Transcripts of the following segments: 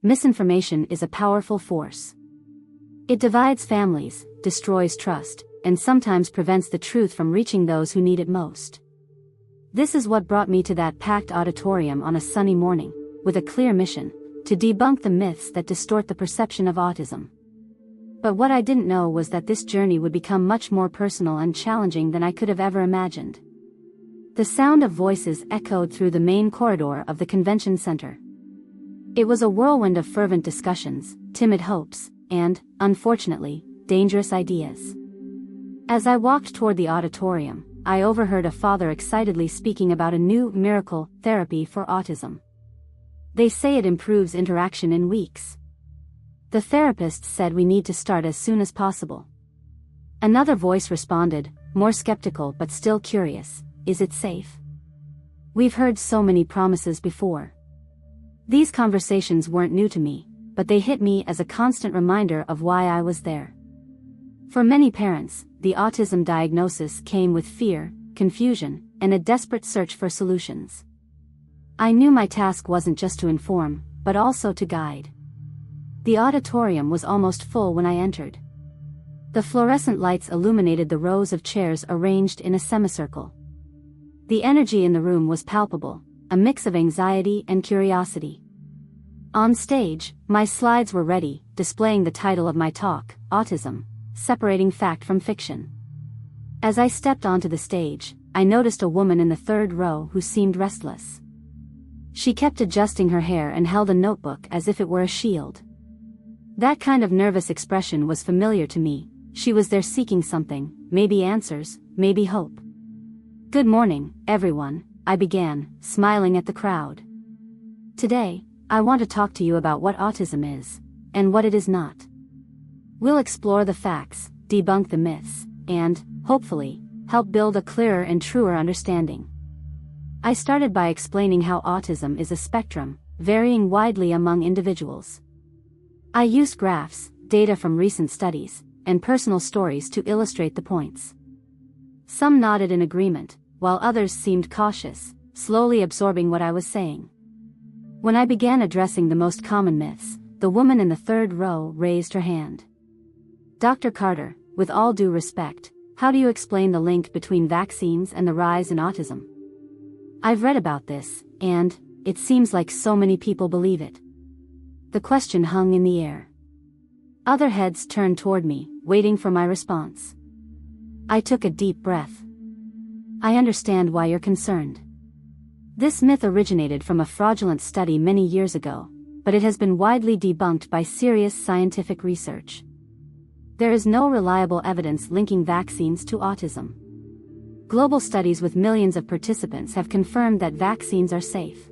misinformation is a powerful force. It divides families, destroys trust, and sometimes prevents the truth from reaching those who need it most. This is what brought me to that packed auditorium on a sunny morning, with a clear mission: to debunk the myths that distort the perception of autism. But what I didn't know was that this journey would become much more personal and challenging than I could have ever imagined. The sound of voices echoed through the main corridor of the convention center. It was a whirlwind of fervent discussions, timid hopes, and, unfortunately, dangerous ideas. As I walked toward the auditorium, I overheard a father excitedly speaking about a new miracle therapy for autism. They say it improves interaction in weeks. The therapist said we need to start as soon as possible. Another voice responded, more skeptical but still curious: is it safe? We've heard so many promises before. These conversations weren't new to me, but they hit me as a constant reminder of why I was there. For many parents, the autism diagnosis came with fear, confusion, and a desperate search for solutions. I knew my task wasn't just to inform, but also to guide. The auditorium was almost full when I entered. The fluorescent lights illuminated the rows of chairs arranged in a semicircle. The energy in the room was palpable, a mix of anxiety and curiosity. On stage, my slides were ready, displaying the title of my talk, Autism: Separating Fact from Fiction. As I stepped onto the stage, I noticed a woman in the third row who seemed restless. She kept adjusting her hair and held a notebook as if it were a shield. That kind of nervous expression was familiar to me. She was there seeking something, maybe answers, maybe hope. "Good morning, everyone," I began, smiling at the crowd. "Today, I want to talk to you about what autism is, and what it is not. We'll explore the facts, debunk the myths, and, hopefully, help build a clearer and truer understanding." I started by explaining how autism is a spectrum, varying widely among individuals. I used graphs, data from recent studies, and personal stories to illustrate the points. Some nodded in agreement, while others seemed cautious, slowly absorbing what I was saying. When I began addressing the most common myths, the woman in the third row raised her hand. "Dr. Carter, with all due respect, how do you explain the link between vaccines and the rise in autism? I've read about this, and it seems like so many people believe it." The question hung in the air. Other heads turned toward me, waiting for my response. I took a deep breath. "I understand why you're concerned. This myth originated from a fraudulent study many years ago, but it has been widely debunked by serious scientific research. There is no reliable evidence linking vaccines to autism. Global studies with millions of participants have confirmed that vaccines are safe."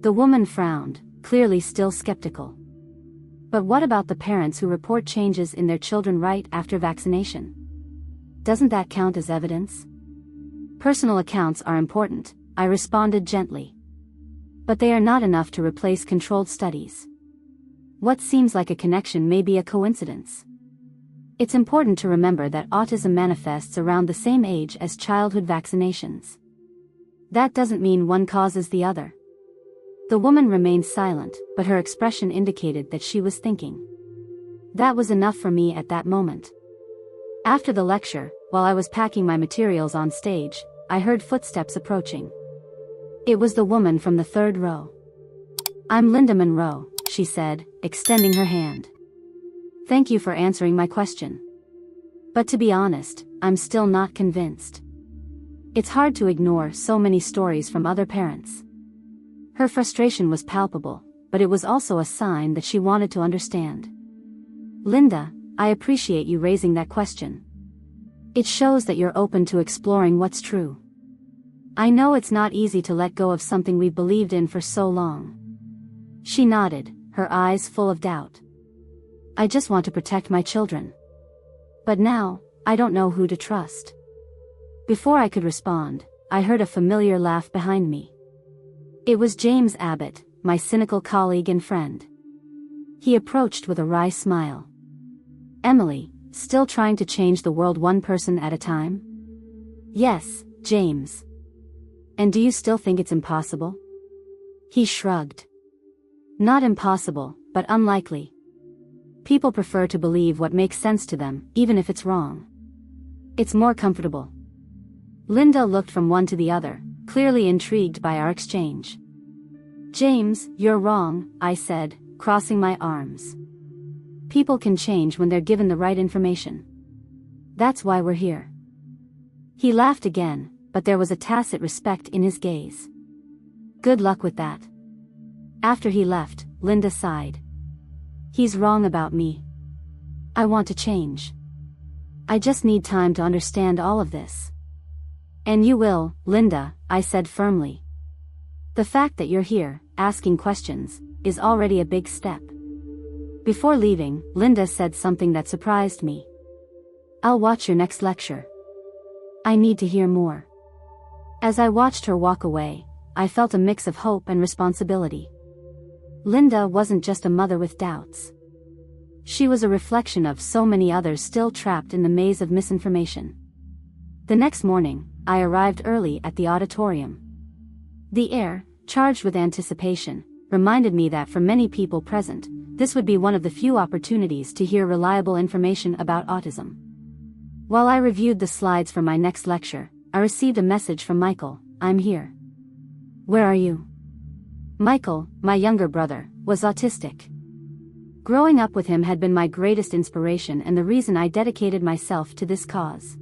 The woman frowned, clearly still skeptical. "But what about the parents who report changes in their children right after vaccination? Doesn't that count as evidence?" "Personal accounts are important," I responded gently. "But they are not enough to replace controlled studies. What seems like a connection may be a coincidence. It's important to remember that autism manifests around the same age as childhood vaccinations. That doesn't mean one causes the other." The woman remained silent, but her expression indicated that she was thinking. That was enough for me at that moment. After the lecture, while I was packing my materials on stage, I heard footsteps approaching. It was the woman from the third row. "I'm Linda Monroe," she said, extending her hand. "Thank you for answering my question. But to be honest, I'm still not convinced. It's hard to ignore so many stories from other parents." Her frustration was palpable, but it was also a sign that she wanted to understand. "Linda, I appreciate you raising that question. It shows that you're open to exploring what's true. I know it's not easy to let go of something we've believed in for so long." She nodded, her eyes full of doubt. "I just want to protect my children. But now, I don't know who to trust." Before I could respond, I heard a familiar laugh behind me. It was James Abbott, my cynical colleague and friend. He approached with a wry smile. "Emily, still trying to change the world one person at a time?" "Yes, James. And do you still think it's impossible?" He shrugged. Not impossible, but unlikely. People prefer to believe what makes sense to them, even if it's wrong. It's more comfortable. Linda looked from one to the other, clearly intrigued by our exchange. James, you're wrong, I said, crossing my arms. People can change when they're given the right information. That's why we're here. He laughed again, but there was a tacit respect in his gaze. Good luck with that. After he left, Linda sighed. He's wrong about me. I want to change. I just need time to understand all of this. And you will, Linda, I said firmly. The fact that you're here, asking questions, is already a big step. Before leaving, Linda said something that surprised me. I'll watch your next lecture. I need to hear more. As I watched her walk away, I felt a mix of hope and responsibility. Linda wasn't just a mother with doubts. She was a reflection of so many others still trapped in the maze of misinformation. The next morning, I arrived early at the auditorium. The air, charged with anticipation, reminded me that for many people present, this would be one of the few opportunities to hear reliable information about autism. While I reviewed the slides for my next lecture, I received a message from Michael. I'm here. Where are you? Michael, my younger brother, was autistic. Growing up with him had been my greatest inspiration and the reason I dedicated myself to this cause.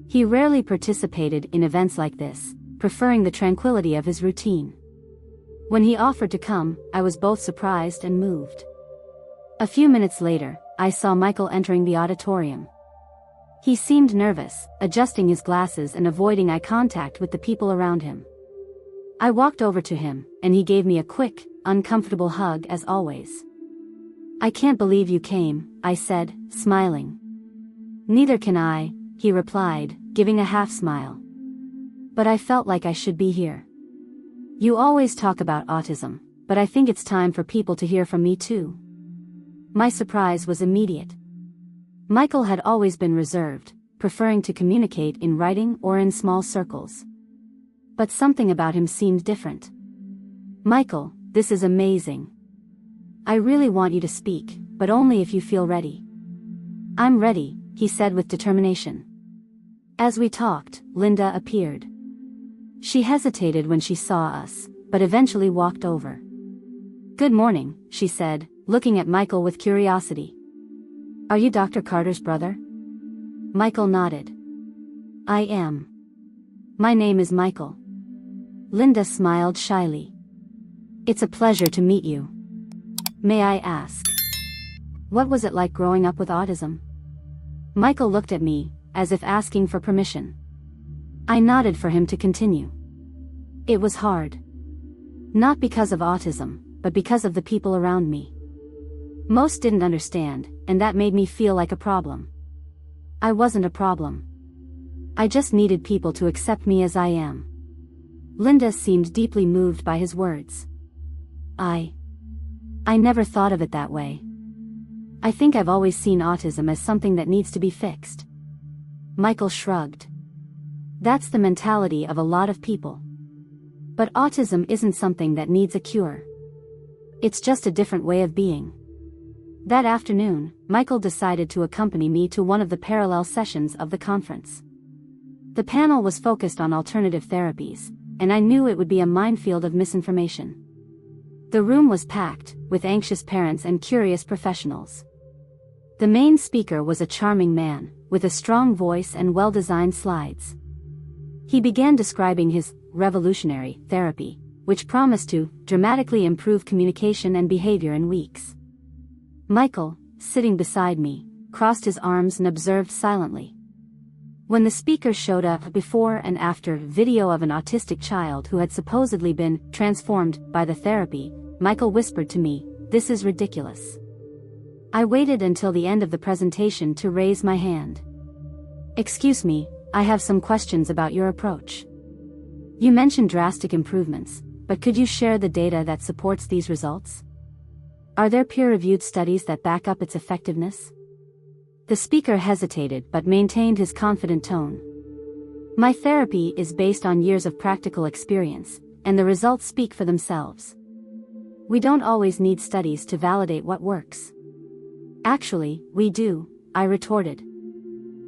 He rarely participated in events like this, preferring the tranquility of his routine. When he offered to come, I was both surprised and moved. A few minutes later, I saw Michael entering the auditorium. He seemed nervous, adjusting his glasses and avoiding eye contact with the people around him. I walked over to him, and he gave me a quick, uncomfortable hug as always. I can't believe you came, I said, smiling. Neither can I, he replied, giving a half smile. But I felt like I should be here. You always talk about autism, but I think it's time for people to hear from me too. My surprise was immediate. Michael had always been reserved, preferring to communicate in writing or in small circles. But something about him seemed different. Michael, this is amazing. I really want you to speak, but only if you feel ready. I'm ready, he said with determination. As we talked, Linda appeared. She hesitated when she saw us, but eventually walked over. Good morning, she said, looking at Michael with curiosity. Are you Dr. Carter's brother? Michael nodded. I am. My name is Michael. Linda smiled shyly. It's a pleasure to meet you. May I ask, what was it like growing up with autism? Michael looked at me, as if asking for permission. I nodded for him to continue. It was hard. Not because of autism, but because of the people around me. Most didn't understand, and that made me feel like a problem. I wasn't a problem. I just needed people to accept me as I am. Linda seemed deeply moved by his words. I never thought of it that way. I think I've always seen autism as something that needs to be fixed. Michael shrugged. That's the mentality of a lot of people. But autism isn't something that needs a cure. It's just a different way of being. That afternoon, Michael decided to accompany me to one of the parallel sessions of the conference. The panel was focused on alternative therapies, and I knew it would be a minefield of misinformation. The room was packed, with anxious parents and curious professionals. The main speaker was a charming man, with a strong voice and well-designed slides. He began describing his revolutionary therapy, which promised to dramatically improve communication and behavior in weeks. Michael, sitting beside me, crossed his arms and observed silently. When the speaker showed a before and after video of an autistic child who had supposedly been transformed by the therapy, Michael whispered to me, "This is ridiculous." I waited until the end of the presentation to raise my hand. "Excuse me, I have some questions about your approach. You mentioned drastic improvements, but could you share the data that supports these results? Are there peer-reviewed studies that back up its effectiveness?" The speaker hesitated but maintained his confident tone. "My therapy is based on years of practical experience, and the results speak for themselves. We don't always need studies to validate what works. Actually, we do, I retorted.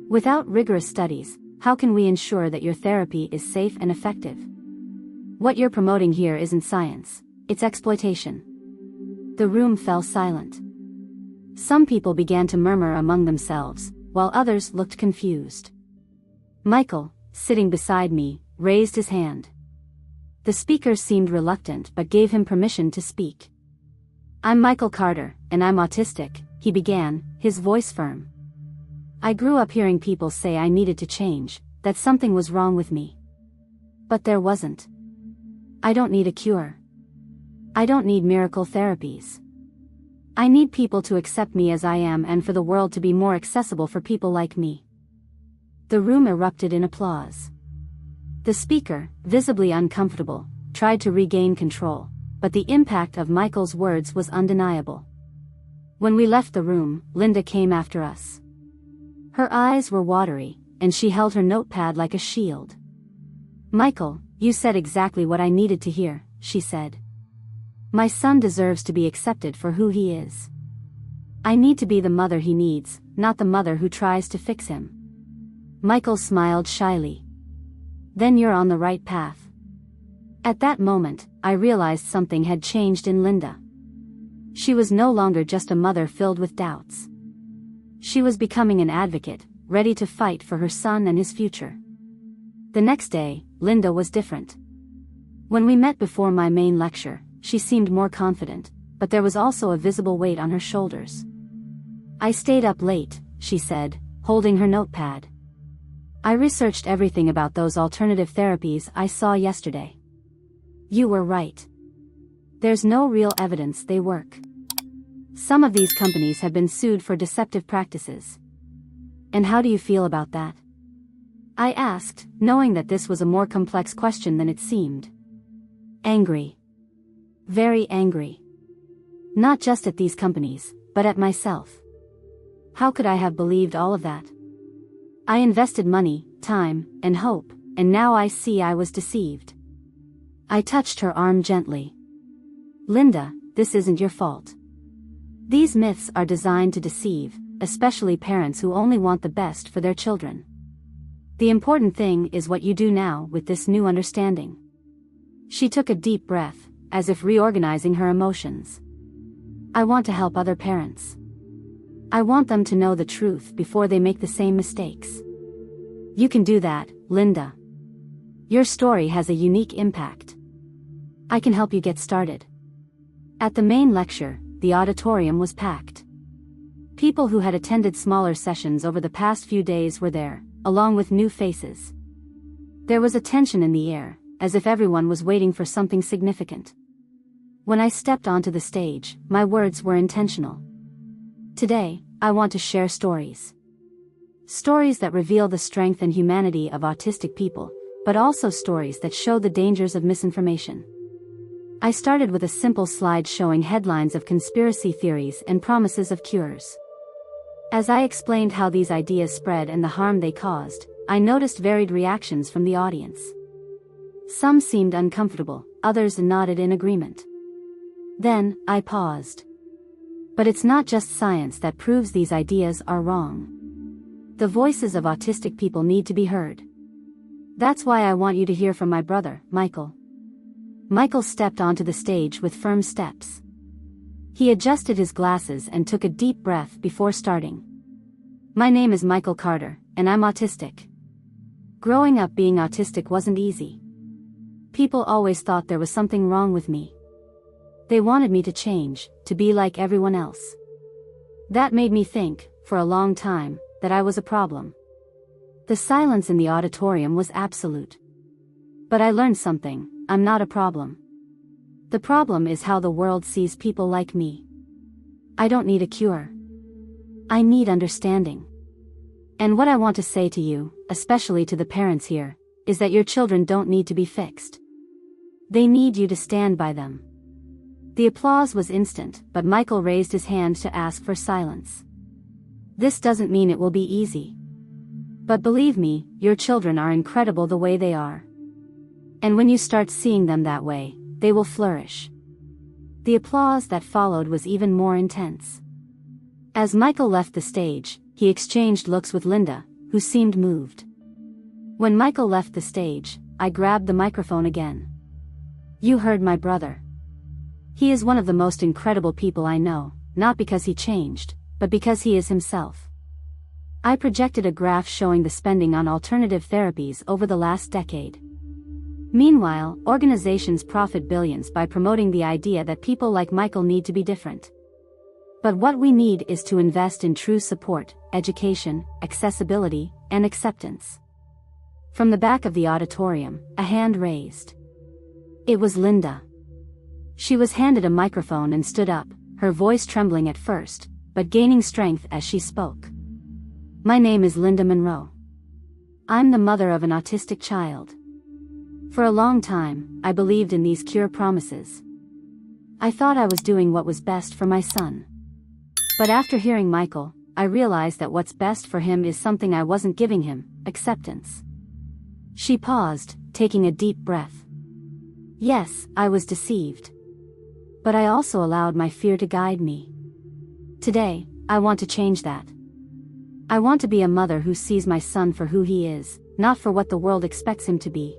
Without rigorous studies, how can we ensure that your therapy is safe and effective? What you're promoting here isn't science, it's exploitation. The room fell silent. Some people began to murmur among themselves, while others looked confused. Michael, sitting beside me, raised his hand. The speaker seemed reluctant but gave him permission to speak. I'm Michael Carter, and I'm autistic, he began, his voice firm. I grew up hearing people say I needed to change, that something was wrong with me. But there wasn't. I don't need a cure. I don't need miracle therapies. I need people to accept me as I am and for the world to be more accessible for people like me. The room erupted in applause. The speaker, visibly uncomfortable, tried to regain control, but the impact of Michael's words was undeniable. When we left the room, Linda came after us. Her eyes were watery, and she held her notepad like a shield. Michael, you said exactly what I needed to hear, she said. My son deserves to be accepted for who he is. I need to be the mother he needs, not the mother who tries to fix him. Michael smiled shyly. Then you're on the right path. At that moment, I realized something had changed in Linda. She was no longer just a mother filled with doubts. She was becoming an advocate, ready to fight for her son and his future. The next day, Linda was different. When we met before my main lecture, she seemed more confident, but there was also a visible weight on her shoulders. I stayed up late, she said, holding her notepad. I researched everything about those alternative therapies I saw yesterday. You were right. There's no real evidence they work. Some of these companies have been sued for deceptive practices. And how do you feel about that? I asked, knowing that this was a more complex question than it seemed. Angry. Very angry. Not just at these companies, but at myself. How could I have believed all of that? I invested money, time, and hope, and now I see I was deceived. I touched her arm gently. Linda, this isn't your fault. These myths are designed to deceive, especially parents who only want the best for their children. The important thing is what you do now with this new understanding. She took a deep breath, as if reorganizing her emotions. I want to help other parents. I want them to know the truth before they make the same mistakes. You can do that, Linda. Your story has a unique impact. I can help you get started. At the main lecture, the auditorium was packed. People who had attended smaller sessions over the past few days were there, along with new faces. There was a tension in the air, as if everyone was waiting for something significant. When I stepped onto the stage, my words were intentional. Today, I want to share stories. Stories that reveal the strength and humanity of autistic people, but also stories that show the dangers of misinformation. I started with a simple slide showing headlines of conspiracy theories and promises of cures. As I explained how these ideas spread and the harm they caused, I noticed varied reactions from the audience. Some seemed uncomfortable, others nodded in agreement. Then, I paused. But it's not just science that proves these ideas are wrong. The voices of autistic people need to be heard. That's why I want you to hear from my brother, Michael. Michael stepped onto the stage with firm steps. He adjusted his glasses and took a deep breath before starting. My name is Michael Carter, and I'm autistic. Growing up being autistic wasn't easy. People always thought there was something wrong with me. They wanted me to change, to be like everyone else. That made me think, for a long time, that I was a problem. The silence in the auditorium was absolute. But I learned something: I'm not a problem. The problem is how the world sees people like me. I don't need a cure. I need understanding. And what I want to say to you, especially to the parents here, is that your children don't need to be fixed. They need you to stand by them. The applause was instant, but Michael raised his hand to ask for silence. This doesn't mean it will be easy. But believe me, your children are incredible the way they are. And when you start seeing them that way, they will flourish. The applause that followed was even more intense. As Michael left the stage, he exchanged looks with Linda, who seemed moved. When Michael left the stage, I grabbed the microphone again. "You heard my brother. He is one of the most incredible people I know, not because he changed, but because he is himself." I projected a graph showing the spending on alternative therapies over the last decade. Meanwhile, organizations profit billions by promoting the idea that people like Michael need to be different. But what we need is to invest in true support, education, accessibility, and acceptance. From the back of the auditorium, a hand raised. It was Linda. She was handed a microphone and stood up, her voice trembling at first, but gaining strength as she spoke. "My name is Linda Monroe. I'm the mother of an autistic child. For a long time, I believed in these cure promises. I thought I was doing what was best for my son. But after hearing Michael, I realized that what's best for him is something I wasn't giving him: acceptance." She paused, taking a deep breath. "Yes, I was deceived. But I also allowed my fear to guide me. Today, I want to change that. I want to be a mother who sees my son for who he is, not for what the world expects him to be."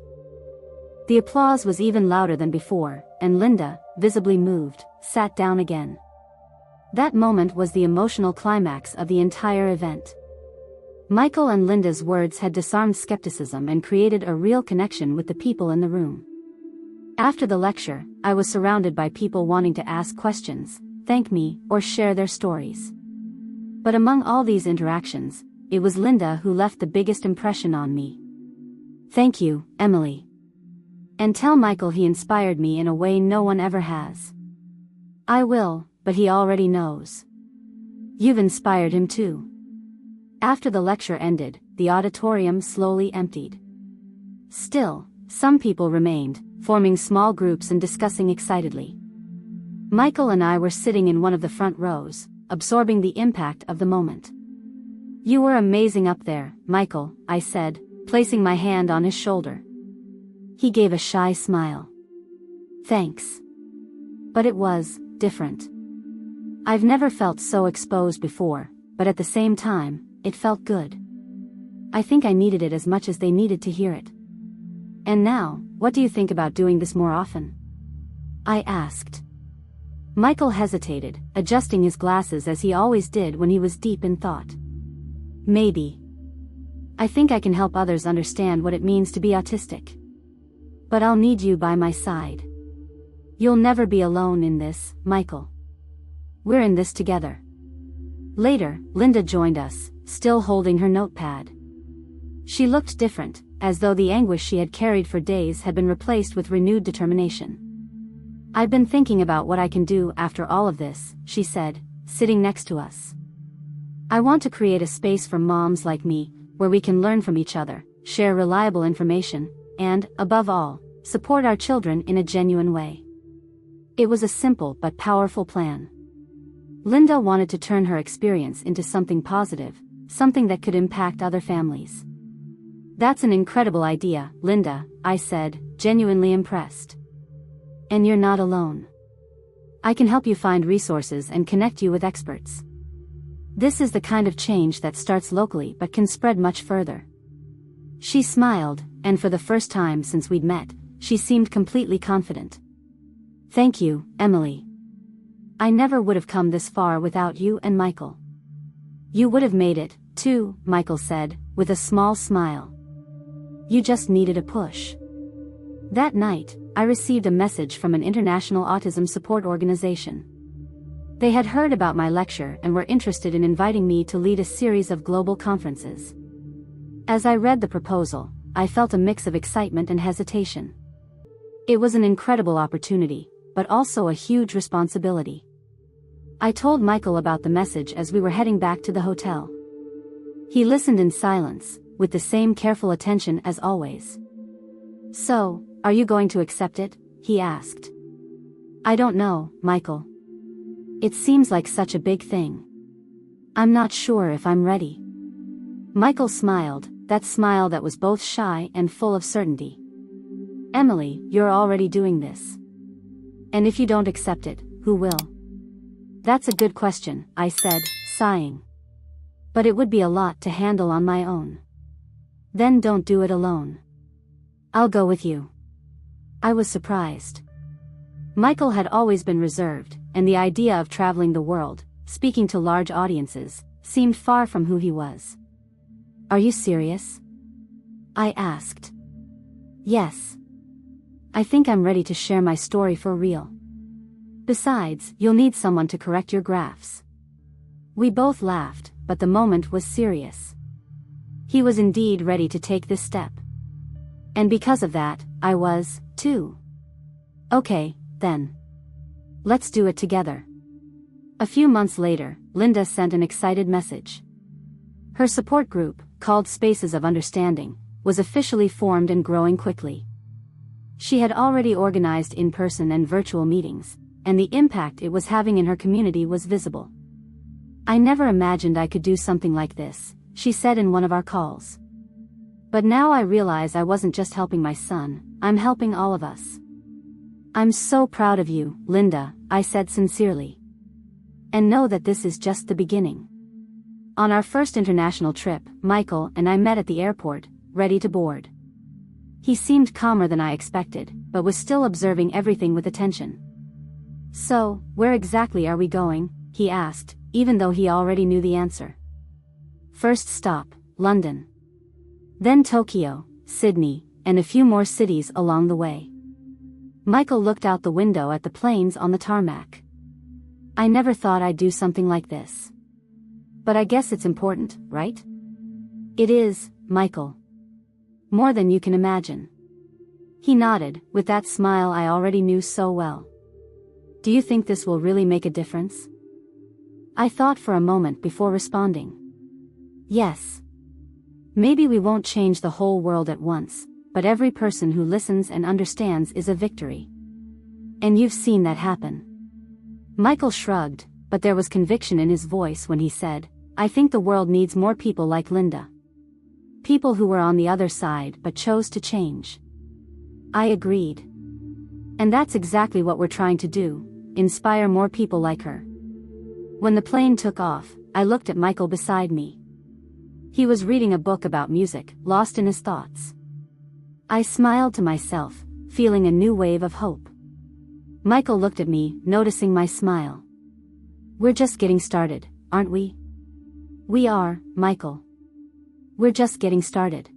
The applause was even louder than before, and Linda, visibly moved, sat down again. That moment was the emotional climax of the entire event. Michael and Linda's words had disarmed skepticism and created a real connection with the people in the room. After the lecture, I was surrounded by people wanting to ask questions, thank me, or share their stories. But among all these interactions, it was Linda who left the biggest impression on me. "Thank you, Emily. And tell Michael he inspired me in a way no one ever has." "I will, but he already knows. You've inspired him too." After the lecture ended, the auditorium slowly emptied. Still, some people remained, forming small groups and discussing excitedly. Michael and I were sitting in one of the front rows, absorbing the impact of the moment. "You were amazing up there, Michael," I said, placing my hand on his shoulder. He gave a shy smile. "Thanks. But it was different. I've never felt so exposed before, but at the same time, it felt good. I think I needed it as much as they needed to hear it." "And now, what do you think about doing this more often?" I asked. Michael hesitated, adjusting his glasses as he always did when he was deep in thought. "Maybe. I think I can help others understand what it means to be autistic. But I'll need you by my side. You'll never be alone in this, Michael. We're in this together." Later, Linda joined us, still holding her notepad. She looked different, as though the anguish she had carried for days had been replaced with renewed determination. "I've been thinking about what I can do after all of this," she said, sitting next to us. "I want to create a space for moms like me, where we can learn from each other, share reliable information, and, above all, support our children in a genuine way." It was a simple but powerful plan. Linda wanted to turn her experience into something positive, something that could impact other families. "That's an incredible idea, Linda," I said, genuinely impressed. "And you're not alone. I can help you find resources and connect you with experts. This is the kind of change that starts locally but can spread much further." She smiled, and for the first time since we'd met, she seemed completely confident. "Thank you, Emily. I never would have come this far without you and Michael." "You would have made it, too," Michael said, with a small smile. "You just needed a push." That night, I received a message from an international autism support organization. They had heard about my lecture and were interested in inviting me to lead a series of global conferences. As I read the proposal, I felt a mix of excitement and hesitation. It was an incredible opportunity, but also a huge responsibility. I told Michael about the message as we were heading back to the hotel. He listened in silence, with the same careful attention as always. "So, are you going to accept it?" he asked. "I don't know, Michael. It seems like such a big thing. I'm not sure if I'm ready." Michael smiled, that smile that was both shy and full of certainty. "Emily, you're already doing this. And if you don't accept it, Who will? That's a good question, I said, sighing. But it would be a lot to handle on my own. Then don't do it alone. I'll go with you. I was surprised. Michael had always been reserved, and the idea of traveling the world, speaking to large audiences, seemed far from who he was. Are you serious? I asked. Yes. I think I'm ready to share my story for real. Besides, you'll need someone to correct your graphs. We both laughed, but the moment was serious. He was indeed ready to take this step. And because of that, I was, too. Okay, then. Let's do it together. A few months later, Linda sent an excited message. Her support group, called Spaces of Understanding, was officially formed and growing quickly. She had already organized in-person and virtual meetings, and the impact it was having in her community was visible. I never imagined I could do something like this, she said in one of our calls. But now I realize I wasn't just helping my son, I'm helping all of us. I'm so proud of you, Linda, I said sincerely. And know that this is just the beginning. On our first international trip, Michael and I met at the airport, ready to board. He seemed calmer than I expected, but was still observing everything with attention. So, where exactly are we going? He asked, even though he already knew the answer. First stop, London. Then Tokyo, Sydney, and a few more cities along the way. Michael looked out the window at the planes on the tarmac. I never thought I'd do something like this. But I guess it's important, right? It is, Michael. More than you can imagine. He nodded, with that smile I already knew so well. Do you think this will really make a difference? I thought for a moment before responding. Yes. Maybe we won't change the whole world at once, but every person who listens and understands is a victory. And you've seen that happen. Michael shrugged, but there was conviction in his voice when he said, I think the world needs more people like Linda. People who were on the other side but chose to change. I agreed. And that's exactly what we're trying to do, inspire more people like her. When the plane took off, I looked at Michael beside me. He was reading a book about music, lost in his thoughts. I smiled to myself, feeling a new wave of hope. Michael looked at me, noticing my smile. We're just getting started, aren't we? We are, Michael. We're just getting started.